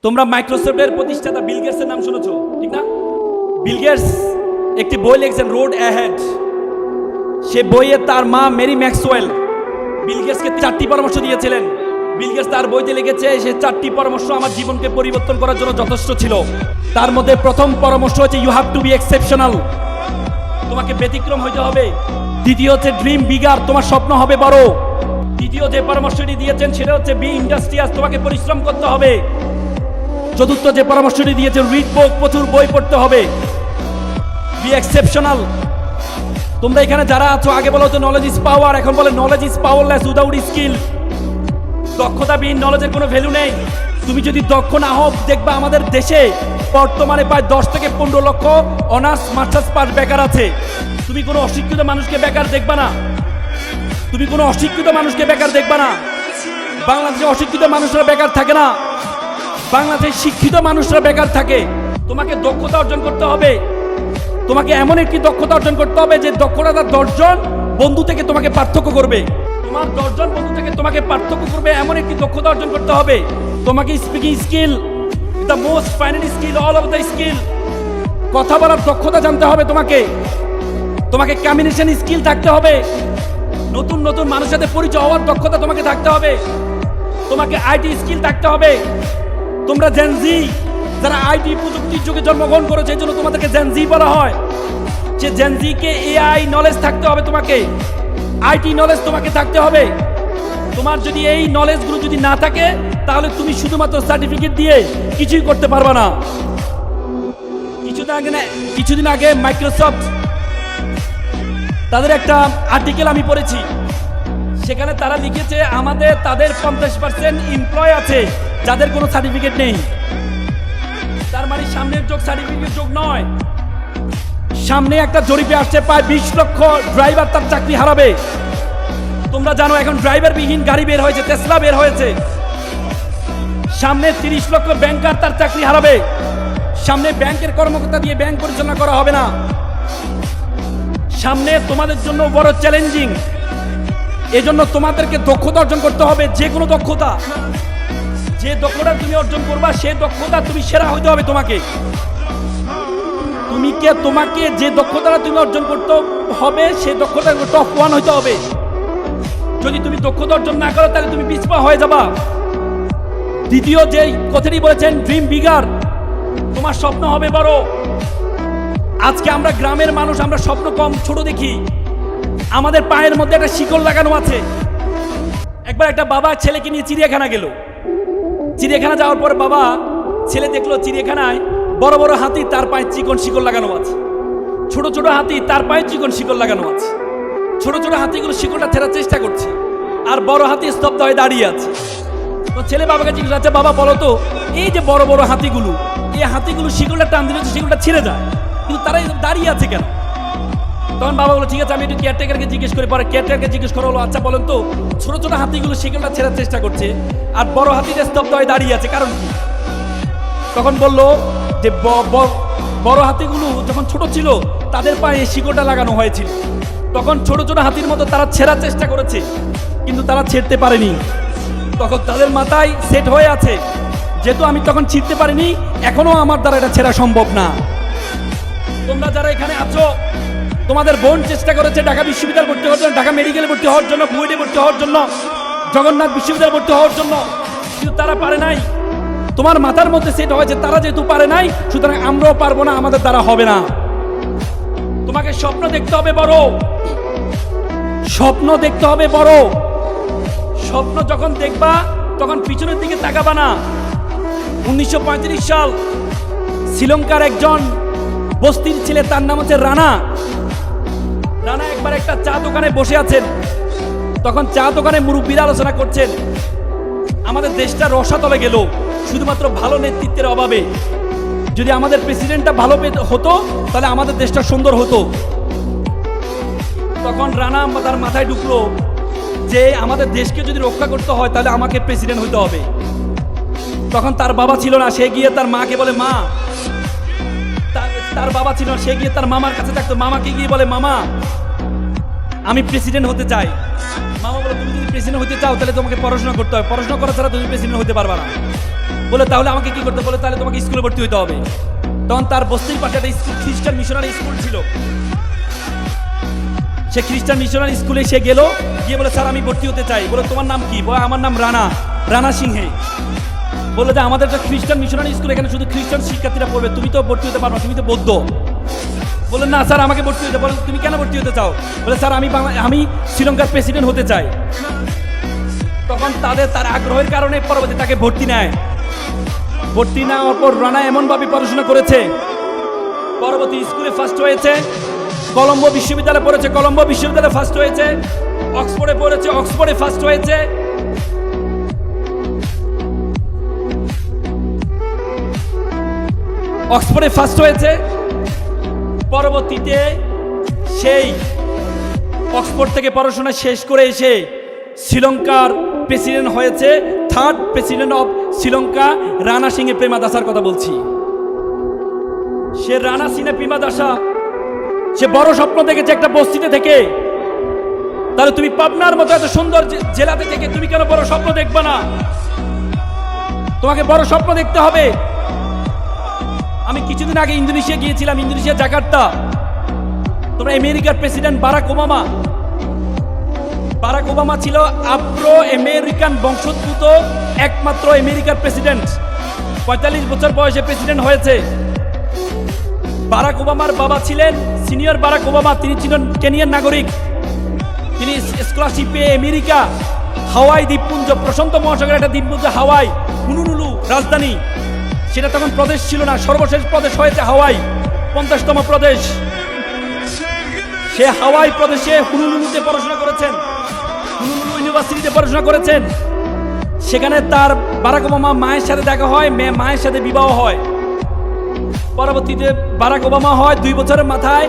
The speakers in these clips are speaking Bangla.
তোমরা মাইক্রোসফটের প্রতিষ্ঠাতা বিল গেটসের নাম শুনেছো, ঠিক না? বিল গেটস একটি বই লিখেছেন, রোড অ্যাহেড। সে বইয়ে তার মা মেরি ম্যাক্সওয়েল বিল গেটসকে 4টি পরামর্শ দিয়েছিলেন। বিল গেটস তার বইতে লিখেছে সে 4টি পরামর্শ আমার জীবনকে পরিবর্তন করার জন্য যথেষ্ট ছিল। তার মধ্যে প্রথম পরামর্শ হচ্ছে you have to be exceptional, তোমাকে ব্যতিক্রম হইতে হবে। দ্বিতীয় হচ্ছে ড্রিম বিগার, তোমার স্বপ্ন হবে বড়। তৃতীয় যে পরামর্শটি দিয়েছেন সেটা হচ্ছে বি ইন্ডাস্ট্রিয়াস, তোমাকে পরিশ্রম করতে হবে। চতুর্থ যে পরামর্শটি দিয়েছেন রিড বুক, প্রচুর বই পড়তে হবে। B exceptional. তোমরা এখানে যারা আছো আগে বলো তো নলেজ ইজ পাওয়ার, এখন বলে knowledge is powerless without skill. দক্ষতাবিহীন নলেজের কোনো ভ্যালু নেই। তুমি যদি দক্ষ না হও, দেখবা আমাদের দেশে বর্তমানে প্রায় 10 থেকে 15 লক্ষ অনার্স মাস্টার্স পাস বেকার আছে। তুমি কোনো অশিক্ষিত মানুষকে বেকার দেখবা না, তুমি কোনো অশিক্ষিত মানুষকে বেকার দেখবা না। বাংলাদেশে অশিক্ষিত মানুষরা বেকার থাকে না, বাংলাদেশে শিক্ষিত মানুষরা বেকার থাকে। তোমাকে দক্ষতা অর্জন করতে হবে, তোমাকে এমন একটি দক্ষতা অর্জন করতে হবে যে দক্ষতা 10 জন বন্ধু থেকে তোমাকে পার্থক্য করবে। তোমার 10 জন বন্ধু থেকে তোমাকে পার্থক্য করবে এমন একটি দক্ষতা অর্জন করতে হবে। তোমাকে speaking skill, the most final skill all of the skill, কথা বলার দক্ষতা জানতে হবে। তোমাকে কমিউনিকেশন স্কিল থাকতে হবে। নতুন নতুন মানুষের সাথে পরিচয় হওয়ার দক্ষতা তোমাকে থাকতে হবে। তোমাকে আইটি স্কিল থাকতে হবে। তোমরা জেনজি যারা আইটি প্রযুক্তির যুগে জন্মগ্রহণ করেছে, এই জন্য তোমাদেরকে জেনজি বলা হয়। যে জেনজিকে এআই নলেজ থাকতে হবে, তোমাকে আইটি নলেজ তোমাকে থাকতে হবে। তোমার যদি এই নলেজগুলো যদি না থাকে, তাহলে তুমি শুধুমাত্র সার্টিফিকেট দিয়ে কিছুই করতে পারবে না। কিছুদিন আগে মাইক্রোসফট তাদের একটা আর্টিকেল আমি পড়েছি, সেখানে তারা লিখেছে তাদের 50% এমপ্লয় আছে যাদের কোনো সার্টিফিকেট নেই। তার মানে সামনের যোগ সার্টিফিকেট যোগ নয়। সামনে একটা জরিপে আসছে প্রায় 20 লক্ষ ড্রাইভার তার চাকরি হারাবে। তোমরা জানো এখন ড্রাইভার বিহীন গাড়ি বের হয়েছে, টেসলা বের হয়েছে। সামনে 30 লক্ষ ব্যাংকার তার চাকরি হারাবে। সামনে ব্যাংকের কর্মকর্তা দিয়ে ব্যাংক পরিচালনা করা হবে না। সামনে তোমাদের জন্য বড় চ্যালেঞ্জিং। এজন্য তোমাদেরকে দক্ষতা অর্জন করতে হবে, যে কোনো দক্ষতা। যে দক্ষতা তুমি অর্জন করবা সেই দক্ষতা তুমি সেরা হইতে হবে। তোমাকে যে দক্ষতাটা তুমি অর্জন করতে হবে সেই দক্ষতা টপ 1 হইতে হবে। যদি তুমি দক্ষতা অর্জন না করো তাহলে তুমি পিছপা হয়ে যাবা। দ্বিতীয় যে কথাটি বলেছেন ড্রিম বিগার, তোমার স্বপ্ন হবে বড়। আজকে আমরা গ্রামের মানুষ, আমরা স্বপ্ন কম ছোট দেখি। আমাদের পায়ের মধ্যে একটা শিকল লাগানো আছে। একবার একটা বাবা ছেলেকে নিয়ে চিড়িয়াখানা গেল। চিড়িয়াখানা যাওয়ার পর বাবা ছেলে দেখলো চিড়িয়াখানায় বড় বড় হাতি, তার পায়ে চিকন শিকল লাগানো আছে। ছোট ছোট হাতি, তার পায়ে চিকন শিকল লাগানো আছে। ছোট ছোট হাতিগুলো শিকলটা ছেড়ার চেষ্টা করছে, আর বড় হাতি স্তব্ধ হয়ে দাঁড়িয়ে আছে। তো ছেলে বাবাকে জিজ্ঞেস করছে, বাবা বলো তো, এই যে বড় বড় হাতিগুলো, এই হাতিগুলো শিকলটা টান দিলে শিকলটা ছিঁড়ে যায়, কিন্তু তারা দাঁড়িয়ে আছে কেন? তখন বাবা বলো, ঠিক আছে আমি একটু কেয়ারটেকারকে জিজ্ঞেস করি। পরে কেয়ারটেকারকে জিজ্ঞেস করা হলো, আচ্ছা বলেন তো, ছোট ছোট হাতিগুলো শিকলটা ছেড়ার চেষ্টা করছে আর বড় হাতিটা স্তব্ধ হয়ে দাঁড়িয়ে আছে, কারণ কি? তখন বললো যে বড় হাতিগুলো যখন ছোট ছিল তাদের পায়ে শিকলটা লাগানো হয়েছিল। তখন ছোট ছোট হাতির মতো তারা ছেড়ার চেষ্টা করেছে, কিন্তু তারা ছেড়তে পারেনি। তখন তাদের মাথায় সেট হয়ে আছে, যেহেতু আমি তখন ছিঁড়তে পারিনি, এখনো আমার দ্বারা এটা ছেড়া সম্ভব না। তোমরা যারা এখানে আছো, তোমাদের বোন চেষ্টা করেছে ঢাকা বিশ্ববিদ্যালয়ে ভর্তি হওয়ার জন্য, ঢাকা মেডিকেলে ভর্তি হওয়ার জন্য, বুয়েটে ভর্তি হওয়ার জন্য, জগন্নাথ বিশ্ববিদ্যালয়ে ভর্তি হওয়ার জন্য, কিন্তু তারা পারে নাই। তোমার মাথার মধ্যে সেট হয়েছে তারা যেহেতু পারে নাই, সুতরাং আমরাও পারবো না, আমাদের দ্বারা হবে না। তোমাকে স্বপ্ন দেখতে হবে বড়, স্বপ্ন দেখতে হবে বড়। স্বপ্ন যখন দেখবা তখন পিছনের দিকে তাকাবা না। 1935 সাল শ্রীলঙ্কার একজন বস্তির ছেলে, তার নাম হচ্ছে রানা। রানা একবার একটা চা দোকানে বসে আছেন। তখন চা দোকানে মুরব্বীরা আলোচনা করছেন, আমাদের দেশটা রসাতলে গেল শুধুমাত্র ভালো নেতৃত্বের অভাবে। যদি আমাদের প্রেসিডেন্টটা ভালো হতো তাহলে আমাদের দেশটা সুন্দর হতো। তখন রানা তার মাথায় ঢুকলো যে আমাদের দেশকে যদি রক্ষা করতে হয় তাহলে আমাকে প্রেসিডেন্ট হতে হবে। তখন তার বাবা ছিল না, সে গিয়ে তার মাকে বলে, মা, তার বাবা ছিল না, সে গিয়ে তার মামার কাছে থাকতো। মামাকে গিয়ে বলে, মামা আমি প্রেসিডেন্ট হতে চাই। মামা বলে, তুমি যদি প্রেসিডেন্ট হতে চাও তাহলে তোমাকে পড়াশোনা করতে হবে, পড়াশোনা করা ছাড়া তুমি প্রেসিডেন্ট হতে পারবা না। বলে তাহলে আমাকে কি করতে, বলে তাহলে তোমাকে স্কুলে ভর্তি হতে হবে। তখন তার বস্তির পাশে একটা স্কুল, খ্রিস্টান মিশনারি স্কুল ছিল। সে খ্রিস্টান মিশনারি স্কুলে সে গেল, গিয়ে বলে স্যার আমি ভর্তি হতে চাই। বলে তোমার নাম কি? বলে আমার নাম রানা সিংহে। বলে যে আমাদের একটা খ্রিস্টান মিশনারি স্কুল, এখানে শুধু খ্রিস্টান শিক্ষার্থীরা পড়বে, তুমি তো ভর্তি হতে পারো না, তুমি তো বৌদ্ধ। বলে না স্যার আমাকে ভর্তি হতে। বলে তুমি কেন ভর্তি হতে চাও? বলে স্যার আমি শ্রীলঙ্কার প্রেসিডেন্ট হতে চাই। তখন তার আগ্রহের কারণে পরবর্তী তাকে ভর্তি নেয়। ভর্তি নেওয়ার পর রানা এমনভাবে পড়াশোনা করেছে, পরবর্তী স্কুলে ফার্স্ট হয়েছে। কলম্বো বিশ্ববিদ্যালয়ে পড়েছে, কলম্বো বিশ্ববিদ্যালয়ে ফার্স্ট হয়েছে। অক্সফোর্ডে পড়েছে, অক্সফোর্ডে ফার্স্ট হয়েছে। অক্সফোর্ডে ফার্স্ট হয়েছে। পরবর্তীতে সেই অক্সফোর্ড থেকে পড়াশোনা শেষ করে এসে শ্রীলঙ্কার প্রেসিডেন্ট হয়েছে, third president of Sri Lanka, Ranasinghe প্রেমাদাসার কথা বলছি। সে রানা সিংহে প্রেমাদাসা, সে বড় স্বপ্ন দেখেছে একটা বস্তিতে থেকে। তাহলে তুমি পাবনার মতো এত সুন্দর জেলাতে থেকে তুমি কেন বড় স্বপ্ন দেখবে না? তোমাকে বড় স্বপ্ন দেখতে হবে। আমি কিছুদিন আগে ইন্দোনেশিয়া গিয়েছিলাম, ইন্দোনেশিয়া জাকার্তা। তোমরা আমেরিকার প্রেসিডেন্ট বারাক ওবামা ছিল আফ্রো আমেরিকান বংশোদ্ভূত একমাত্র আমেরিকার প্রেসিডেন্ট। 45 বছর বয়সে প্রেসিডেন্ট হয়েছে। বারাক ওবামার বাবা ছিলেন সিনিয়র বারাক ওবামা, তিনি ছিলেন কেনিয়ার নাগরিক। তিনি স্কলারশিপে আমেরিকা, হাওয়াই দ্বীপপুঞ্জ, প্রশান্ত মহাসাগরের একটা দ্বীপপুঞ্জ হাওয়াই, হুনুলুলু রাজধানী, সেটা তখন প্রদেশ ছিল না, সর্বশেষ প্রদেশ হয়েছে হাওয়াই, 50তম প্রদেশ। সে হাওয়াই প্রদেশে হুনুলুলুতে পড়াশোনা করেছেন, হুনুলুলু ইউনিভার্সিটিতে পড়াশোনা করেছেন। সেখানে তার বারাক ওবামা মায়ের সাথে দেখা হয়, মায়ের সাথে বিবাহ হয়। পরবর্তীতে বারাক ওবামা হয় 2 বছরের মাথায়।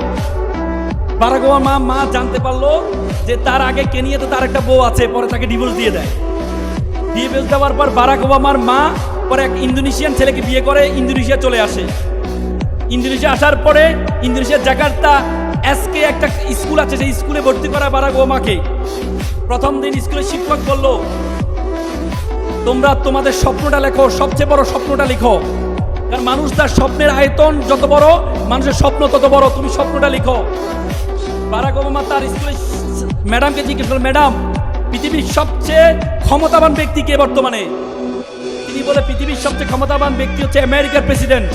বারাক ওবামা মা জানতে পারলো যে তার আগে কেনিয়াতে তার একটা বউ আছে, পরে তাকে ডিভোর্স দিয়ে দেয়। ডিভোর্স দেওয়ার পর বারাক ওবামার মা পরে এক ইন্দোনেশিয়ান ছেলেকে বিয়ে করে ইন্দোনেশিয়া চলে আসে। ইন্দোনেশিয়া আসার পরে ইন্দোনেশিয়ার জাকার্তা এসকে একটা স্কুল আছে, সেই স্কুলে ভর্তি করা বারাক ওবামাকে। প্রথম দিন স্কুলের শিক্ষক বলল, তোমরা তোমাদের স্বপ্নটা লেখো, সবচেয়ে বড় স্বপ্নটা লিখো। কারণ মানুষ তার স্বপ্নের আয়তন যত বড়, মানুষের স্বপ্ন তত বড়, তুমি স্বপ্নটা লিখো। বারাক ওবামা তার স্কুলের ম্যাডামকে জিজ্ঞেস করলেন, ম্যাডাম পৃথিবীর সবচেয়ে ক্ষমতাবান ব্যক্তি কে বর্তমানে? তিনি বলে পৃথিবীর সবচেয়ে ক্ষমতাবান ব্যক্তি হচ্ছে আমেরিকার প্রেসিডেন্ট।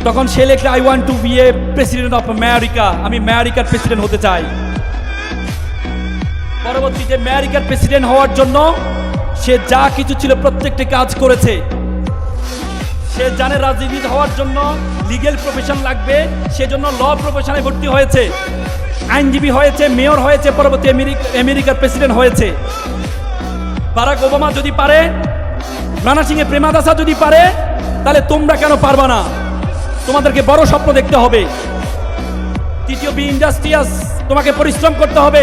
তখন সে লেখলে, I want to be a president of America, আমি আমেরিকার প্রেসিডেন্ট হতে চাই। পরবর্তীতে আমেরিকার প্রেসিডেন্ট হওয়ার জন্য সে যা কিছু ছিল প্রত্যেকটি কাজ করেছে। সে জানে রাজনীতি হওয়ার জন্য লিগ্যাল প্রফেশন লাগবে, সেজন্য ল প্রফেশনে ভর্তি হয়েছে, আইনজীবী হয়েছে, মেয়র হয়েছে, পরবর্তী আমেরিকার প্রেসিডেন্ট হয়েছে। বারাক ওবামা যদি পারে, রানা সিংহে প্রেমাদাসা যদি পারে, তাহলে তোমরা কেন পারবা না? তোমাদেরকে বড় স্বপ্ন দেখতে হবে। তৃতীয়, বি ইন্ডাস্ট্রিয়াস, তোমাকে পরিশ্রম করতে হবে।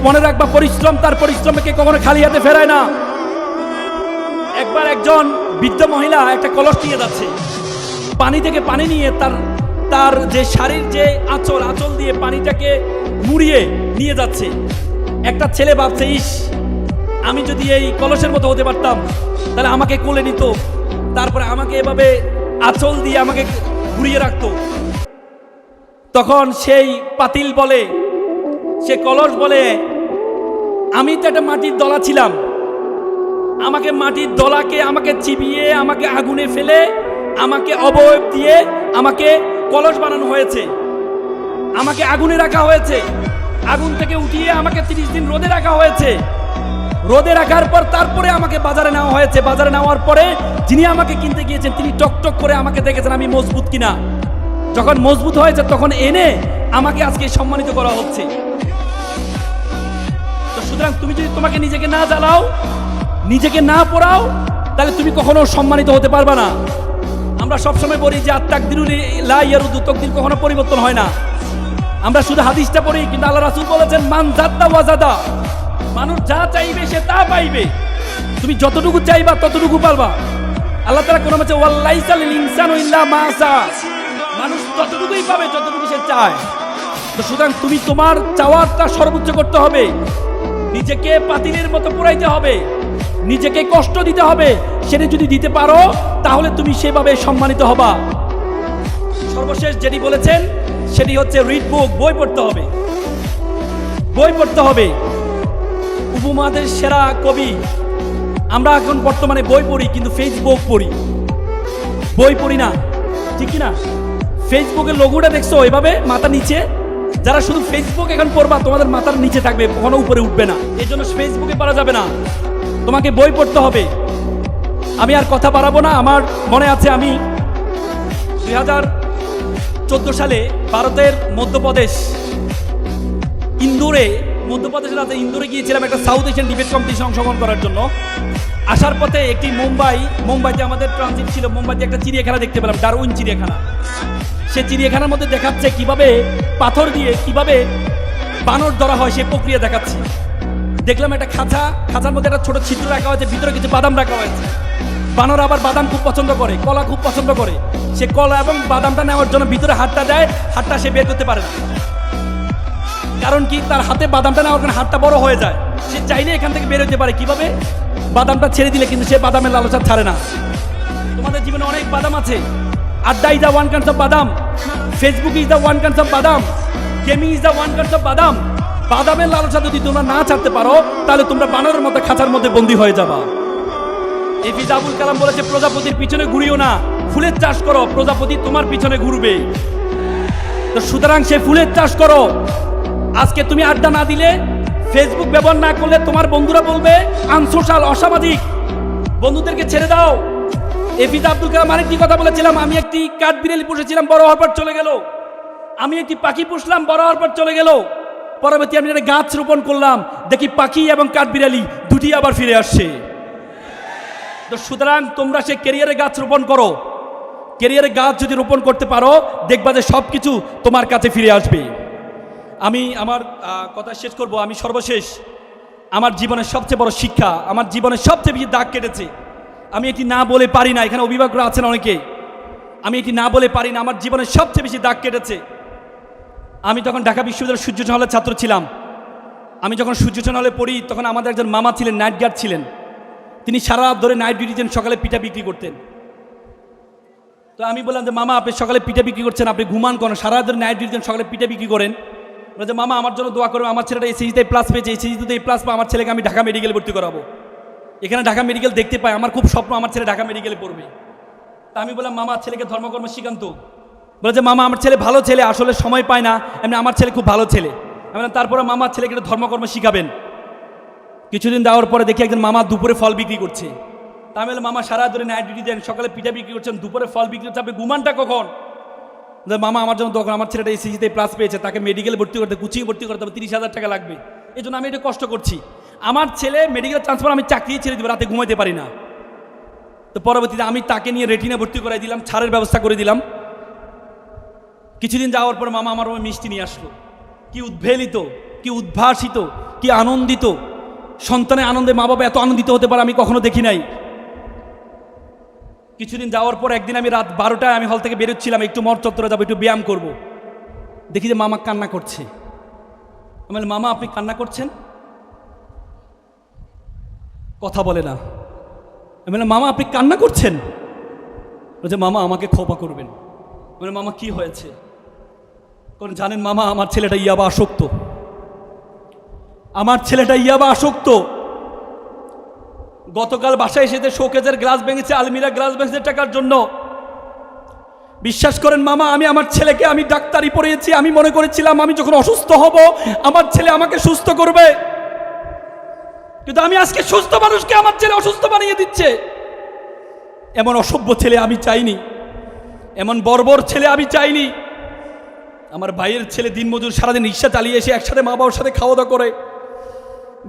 মনে রাখবা, পরিশ্রম তার পরিশ্রমকে কখনো খালি হাতে ফেরায় না। একবার একজন বৃদ্ধ মহিলা একটা কলস নিয়ে যাচ্ছে, পানি থেকে পানি নিয়ে তার যে শাড়ির যে আঁচল দিয়ে পানিটাকে মুড়িয়ে নিয়ে যাচ্ছে। একটা ছেলে ভাবছে, ইস আমি যদি এই কলসের মতো হতে পারতাম, তাহলে আমাকে কোলে নিত, তারপরে আমাকে এভাবে আঁচল দিয়ে আমাকে ঘুরিয়ে রাখতো। তখন সেই পাতিল বলে, সে কলস বলে, আমি তো একটা মাটির দলা ছিলাম, আমাকে মাটির দলাকে আমাকে চিবিয়ে, আমাকে আগুনে ফেলে, আমাকে অবয়ব দিয়ে আমাকে কলস বানানো হয়েছে, আমাকে আগুনে রাখা হয়েছে, আগুন থেকে উঠিয়ে আমাকে 30 দিন রোদে রাখা হয়েছে। রোদে রাখার পর তারপরে আমাকে বাজারে নেওয়া হয়েছে। বাজারে নেওয়ার পরে যিনি আমাকে কিনতে গিয়েছেন তিনি টকটক করে আমাকে দেখেছেন আমি মজবুত কিনা। যখন মজবুত হয়েছে তখন এনে আমাকে আজকে সম্মানিত করা হচ্ছে। তো সুতরাং তুমি যদি তোমাকে নিজেকে না জ্বালাও, নিজেকে না পড়াও, তাহলে তুমি কখনো সম্মানিত হতে পারবা না। আমরা সবসময় বলি যে আত্মাকদিরুল লা ইয়ারুদু, তকদির কখনো পরিবর্তন হয় না। আমরা শুধু হাদিসটা পড়ি, কিন্তু আল্লাহ রাসূল বলেছেন মান জাদ্দা ওয়াজাদা, মানুষ যা চাইবে সে তা পাইবে। তুমি যতটুকু চাইবা ততটুকু পারবা। আল্লাহ তাআলা কোন বলছে ওয়াল্লাইসা লিল ইনসানু ইল্লা মা সা, মানুষ ততটুকুই পাবে যতটুকু সে চায়। তো সুতরাং তুমি তোমার চাওয়াটা সর্বোচ্চ করতে হবে, নিজেকে পাতিলের মতো পোড়াইতে হবে। নিজেকে কষ্ট দিতে হবে। সেটা যদি দিতে পারো তাহলে তুমি সেভাবে সম্মানিত হবা। সর্বশেষ যেটি বলেছেন সেটি হচ্ছে রিড বুক, বই পড়তে হবে, বই পড়তে হবে। উপমহাদেশের সেরা কবি, আমরা এখন বর্তমানে বই পড়ি কিন্তু ফেসবুক পড়ি, বই পড়ি না, ঠিক কি না? ফেসবুকের লোগোটা দেখছো এভাবে মাথা নিচে, যারা শুধু ফেসবুক এখন পড়বা তোমাদের মাথার নিচে থাকবে, কখনো উপরে উঠবে না। এই জন্য ফেসবুকে পড়া যাবে না, তোমাকে বই পড়তে হবে। আমি আর কথা বাড়াবো না। আমার মনে আছে আমি 2014 সালে ভারতের মধ্যপ্রদেশ ইন্দোরে, মধ্যপ্রদেশের রাজধানী ইন্দোরে গিয়েছিলাম একটা সাউথ এশিয়ান ডিবেট কম্পিটিশন অংশগ্রহণ করার জন্য। আসার পথে একটি মুম্বাইতে আমাদের ট্রানজিট ছিল, মুম্বাইতে একটা চিড়িয়াখানা দেখতে পেলাম, ডারউইন চিড়িয়াখানা। সে চিড়িয়াখানার মধ্যে দেখাচ্ছে কিভাবে পাথর দিয়ে কিভাবে বানর ধরা হয়, সে প্রক্রিয়া দেখাচ্ছে। দেখলাম একটা খাঁচার মধ্যে একটা ছোট ছিদ্র রাখা হয়েছে, ভিতরে কিছু বাদাম রাখা হয়েছে। বানর আবার বাদাম খুব পছন্দ করে, কলা খুব পছন্দ করে। সে কলা এবং বাদামটা নেওয়ার জন্য ভিতরে হাতটা দেয়, হাতটা সে বের করতে পারে না। কারণ কি, তার হাতে বাদামটা নেওয়ার কারণে হাতটা বড় হয়ে যায়। সে চাইলে এখান থেকে বের হতে পারে কিভাবে, বাদামটা ছেড়ে দিলে, কিন্তু সে বাদামের লালসা ছাড়ে না। তোমাদের জীবনে অনেক বাদাম আছে। আড্ডা is the one kind of বাদাম, Facebook is the one kind of বাদাম, gaming is the one kind of বাদাম। বাদামের লালসা যদি তোমরা না ছাড়তে পারো তাহলে তোমরা বানরের মতো খাঁচার মধ্যে বন্দী হয়ে যাবা। এপিজে আবুল কালাম বলেছে, প্রজাপতির পিছনে ঘুরিও না, ফুলের চাষ করো, প্রজাপতি তোমার পিছনে ঘুরবে। তো সুতরাং সে ফুলের চাষ করো। আজকে তুমি আড্ডা না দিলে, ফেসবুক ব্যবহার না করলে তোমার বন্ধুরা বলবে আনসোশাল, অসামাজিক। বন্ধুদেরকে ছেড়ে দাও। এপিজে আব্দুল কালাম আরেকটি কথা বলেছিলাম, আমি একটি কাঠবিড়ালি পুষেছিলাম, বড় হওয়ার পর চলে গেল। আমি একটি পাখি পুষলাম, বড় হওয়ার পর চলে গেল। পরবর্তী আমি একটা গাছ রোপণ করলাম, দেখি পাখি এবং কাঠবিড়ালি দুটি আবার ফিরে আসছে। তো সুতরাং তোমরা সে ক্যারিয়ারে গাছ রোপণ করো। ক্যারিয়ারে গাছ যদি রোপণ করতে পারো, দেখবা যে সব কিছু তোমার কাছে ফিরে আসবে। আমি আমার কথা শেষ করব। আমি সর্বশেষ, আমার জীবনের সবচেয়ে বড় শিক্ষা, আমার জীবনের সবচেয়ে বেশি দাগ কেটেছে, আমি এটি না বলে পারি না। এখানে অভিভাবকরা আছেন অনেকে, আমি এটি না বলে পারি না। আমার জীবনের সবচেয়ে বেশি দাগ কেটেছে, আমি তখন ঢাকা বিশ্ববিদ্যালয়ের সূর্যচন্দ্র হলের ছাত্র ছিলাম। আমি যখন সূর্যচন্দ্র হলে পড়ি তখন আমাদের একজন মামা ছিলেন, নাইট গার্ড ছিলেন। তিনি সারা রাত ধরে নাইট ডিউটি, সকালে পিঠা বিক্রি করতেন। তো আমি বললাম যে মামা, আপনি সকালে পিঠা বিক্রি করছেন, আপনি ঘুমান করেন, সারা রাত ধরে নাইট ডিউটি, সকালে পিঠা বিক্রি করেন। বলে যে মামা, আমার জন্য দোয়া করবে, আমার ছেলেটা এসএসসিতে প্লাস পেয়েছে, এসএসসিতে প্লাস পায়, আমার ছেলেকে আমি ঢাকা মেডিকেলে ভর্তি করাবো। এখানে ঢাকা মেডিকেল দেখতে পাই, আমার খুব স্বপ্ন আমার ছেলে ঢাকা মেডিকেলে পড়বে। তা আমি বললাম, মামা ছেলেকে ধর্মকর্ম শিখান্ত। বলে যে মামা, আমার ছেলে ভালো ছেলে, আসলে সময় পায় না, এমনি আমার ছেলে খুব ভালো ছেলে। আমি বললাম, তারপরে মামা ছেলেকে ধর্মকর্ম শিখাবেন। কিছুদিন দেওয়ার পরে দেখি একজন মামা দুপুরে ফল বিক্রি করছে। তা আমি বললাম, মামা সারা ধরে নাইট ডিউটি দেন, সকালে পিঠা বিক্রি করছেন, দুপুরে ফল বিক্রি করছে, আপনি ঘুমানটা কখন? মামা, আমার জন্য তখন আমার ছেলেটা এসএসসিতে প্লাস পেয়েছে, তাকে মেডিকেল ভর্তি করতে, কোচিং ভর্তি করতে হবে, 30,000 টাকা লাগবে, এই জন্য আমি এটা কষ্ট করছি। আমার ছেলে মেডিকেল ট্রান্সফার, আমি চাকরি ছেড়ে দিব, রাতে ঘুমাইতে পারি না। তো পরবর্তীতে আমি তাকে নিয়ে রেটিনা ভর্তি করাই দিলাম, ছাড়ের ব্যবস্থা করে দিলাম। কিছুদিন যাওয়ার পর মামা আমার মিষ্টি নিয়ে আসলো। কি উদ্ভেলিত, কি উদ্ভাসিত, কি আনন্দিত! সন্তানের আনন্দে মা বাবা এত আনন্দিত হতে পারে আমি কখনো দেখি নাই। কিছুদিন যাওয়ার পর একদিন আমি রাত 12টায় আমি হল থেকে বেরোচ্ছিলাম, একটু মর চত্বরে যাবো, একটু ব্যায়াম করব। দেখি যে মামা কান্না করছে। আমি বললাম, মামা আপনি কান্না করছেন? কথা বলে না। আমি বললাম, মামা আপনি কান্না করছেন? বলছে, মামা আমাকে ক্ষমা করবেন। মানে মামা কি হয়েছে? কারণ জানেন মামা, আমার ছেলেটা ইয়াবা আসক্ত, আমার ছেলেটা ইয়াবা আসক্ত। গতকাল বাসায় এসে শোকেজের গ্লাস ভেঙেছে, আলমিরা গ্লাস ভেঙেছে টাকার জন্য। বিশ্বাস করেন মামা, আমি আমার ছেলেকে, আমি ডাক্তারি পড়িয়েছি, আমি মনে করেছিলাম আমি যখন অসুস্থ হব আমার ছেলে আমাকে সুস্থ করবে, কিন্তু আমি আজকে সুস্থ মানুষকে আমার ছেলে অসুস্থ বানিয়ে দিচ্ছে। এমন অসভ্য ছেলে আমি চাইনি, এমন বর্বর ছেলে আমি চাইনি। আমার ভাইয়ের ছেলে দিনমজুর, সারাদিন রিক্সা চালিয়ে এসে একসাথে মা বাবার সাথে খাওয়া দাওয়া করে।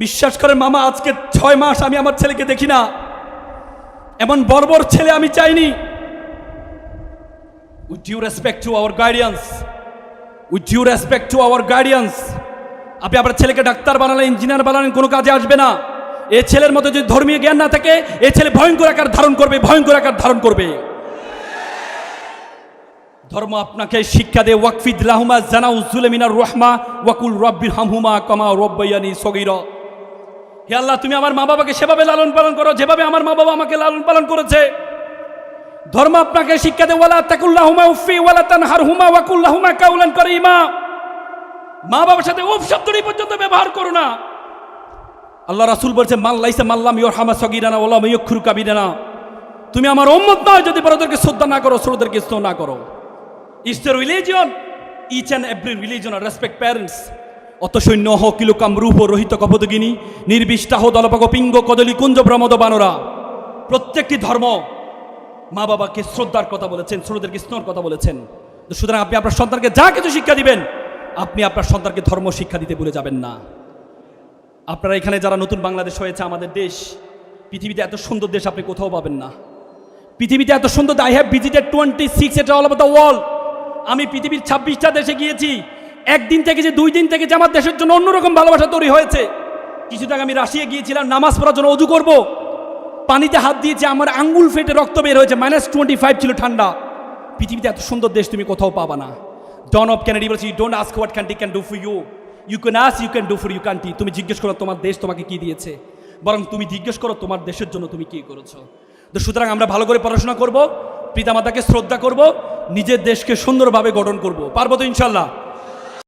বিশ্বাস করেন মামা, আজকে 6 মাস আমি আমার ছেলেকে দেখি না। এমন বর্বর ছেলে আমি চাইনি। With due respect to our guidance, with due respect to our guidance, আপনি আপনার ছেলেকে ডাক্তার বানালেন, ইঞ্জিনিয়ার বানালেন, কোনো কাজে আসবে না। এ ছেলের মধ্যে যদি ধর্মীয় জ্ঞান না থাকে, এ ছেলে ভয়ঙ্কর আকার ধারণ করবে, ভয়ঙ্কর আকার ধারণ করবে। ধর্ম আপনাকে শিক্ষা দেয়, ওয়াকফিদ লাহুমা জানাউ যুলমিনার রহমা ওয়াকুল রব্বির হামহুমা কামা রব্বায়ানি সগীরা। হে আল্লাহ, তুমি আমার মা বাবাকে সেভাবে লালন পালন করো যেভাবে আমার মা বাবা আমাকে লালন পালন করেছে। ধর্ম আপনাকে শিক্ষা দেয়, ওয়ালা তাকুল্লাহুমা উফি ওয়ালা তানহারহুমা ওয়া কুল্লাহুমা কাউলান কারীমা। মা বাবার সাথে উফ শব্দটি পর্যন্ত ব্যবহার করো না। আল্লাহ রাসূল বলছে, মান লাইসা মাল্লাম ইরহামা সগীরানা ওয়া লাম ইয়াকুরু কাবীরানা। তুমি আমার উম্মত নয় যদি বড়দেরকে শ্রদ্ধা না করো, ছোটদেরকে স্নেহ না করো। Is the religion, each and every religion respect parents. অত সৈন্য হ কিলোকাম রূপ রহিত কপদগিনী নির্বিষ্টাহ দলপক পিঙ্গ কদলী কুঞ্জ ভ্রমদ বানরা। প্রত্যেকটি ধর্ম মা বাবাকে শ্রদ্ধার কথা বলেছেন, ছোটদেরকে স্নেহর কথা বলেছেন। তো সুতরাং আপনি আপনার সন্তানকে যা কিছু শিক্ষা দিবেন, আপনি আপনার সন্তানকে ধর্ম শিক্ষা দিতে ভুলে যাবেন না। আপনারা এখানে যারা নতুন বাংলাদেশ হয়েছে, আমাদের দেশ, পৃথিবীতে এত সুন্দর দেশ আপনি কোথাও পাবেন না। পৃথিবীতে এত সুন্দর, আই হ্যাভ ভিজিটেড 26 এটা অল ওভার দ্য ওয়ার্ল্ড। আমি পৃথিবীর 26টা দেশে গিয়েছি। একদিন থেকে যে 2 দিন থেকে যে আমার দেশের জন্য অন্যরকম ভালোবাসা তৈরি হয়েছে। কিছুদিন আগে আমি রাশিয়া গিয়েছিলাম নামাজ পড়ার জন্য, অজু করব, পানিতে হাত দিয়েছে, আমার আঙ্গুল ফেটে রক্ত বের হয়েছে, -25 ছিল ঠান্ডা। পৃথিবীতে এত সুন্দর দেশ তুমি কোথাও পাবা না। জন অফ কেনেডি বলছে, you don't ask what country can do for you, you can ask you can do for you country. তুমি জিজ্ঞেস করো তোমার দেশ তোমাকে কি দিয়েছে, বরং তুমি জিজ্ঞেস করো তোমার দেশের জন্য তুমি কি করেছো। তো সুতরাং আমরা ভালো করে পড়াশোনা করব, পিতামাতাকে শ্রদ্ধা করব, নিজের দেশকে সুন্দরভাবে গঠন করব। পারবো তো ইনশাল্লাহ?